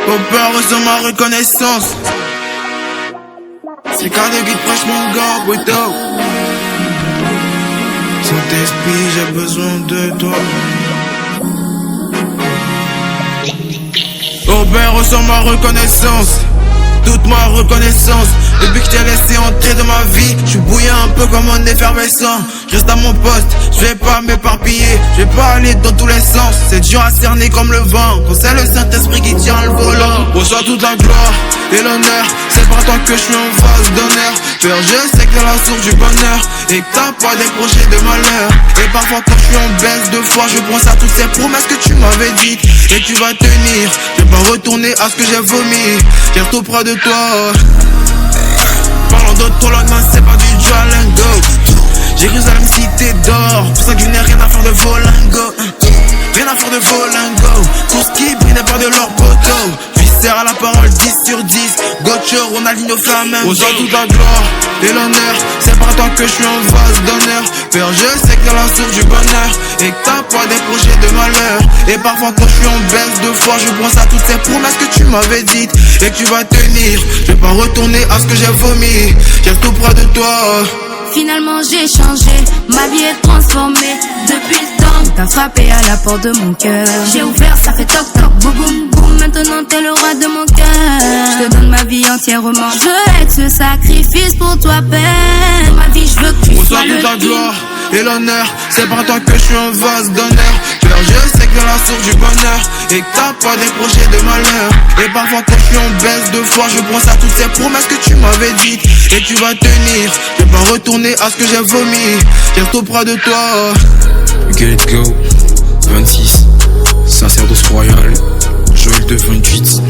Au peur ressent ma reconnaissance. C'est car de guide prêche mon gars, Boito. Saint-Esprit, j'ai besoin de toi. Au père ressent ma reconnaissance. Toute ma reconnaissance. Depuis que t'es laissé entrer dans ma vie, j'suis bouillant un peu comme un effervescent. J'reste à mon poste, j'vais pas m'éparpiller, j'vais pas aller dans tous les sens. C'est dur à cerner comme le vent, quand c'est le Saint-Esprit qui tient le volant. Reçois toute la gloire et l'honneur, c'est par toi que j'suis en phase d'honneur. Père, je sais que t'es la source du bonheur et que t'as pas des projets de malheur. Et parfois quand j'suis en baisse de foi, je pense à toutes ces promesses que tu m'avais dites. Et tu vas tenir, je vais pas retourner à ce que j'ai vomi. J'ai tout près de toi. Parlant d'autres lendemain, c'est pas du Duolingo. Jérusalem cité d'or, pour ça que je n'ai rien à faire de volingo. Rien à faire de volingo. Tout ce qui brille n'est pas de leur poteau. Viscère à la parole 10 sur 10. Gaucho, Ronaldinho, Flamengo. Reçois toute la gloire et l'honneur, c'est par toi que je suis en phase d'honneur. Père, je sais que t'es la source du bonheur et que t'as pas des projets de malheur. Et parfois quand je suis en baisse de foi, je pense à toutes ces promesses que tu m'avais dites et que tu vas tenir. Je vais pas retourner à ce que j'ai vomi. J'ai tout près de toi. Finalement j'ai changé, ma vie est transformée. Depuis le temps, t'as frappé à la porte de mon cœur. J'ai ouvert, ça fait toc toc, boum boum boum. Maintenant t'es le roi de mon cœur. Je te donne ma vie entièrement. Je veux être ce sacrifice pour toi, Père. Dans ma vie, je veux que tu sois le ta gloire et l'honneur, c'est par toi que je suis en vase d'honneur. Père, je sais que t'es la source du bonheur et que t'as pas des projets de malheur. Et parfois quand je suis en baisse de foi, je pense à toutes ces promesses que tu m'avais dites et tu vas tenir. Je vais pas retourner à ce que j'ai vomi. J'ai tout près de toi. Ok, let's go. 26, sacerdoce royal, Joël de 28.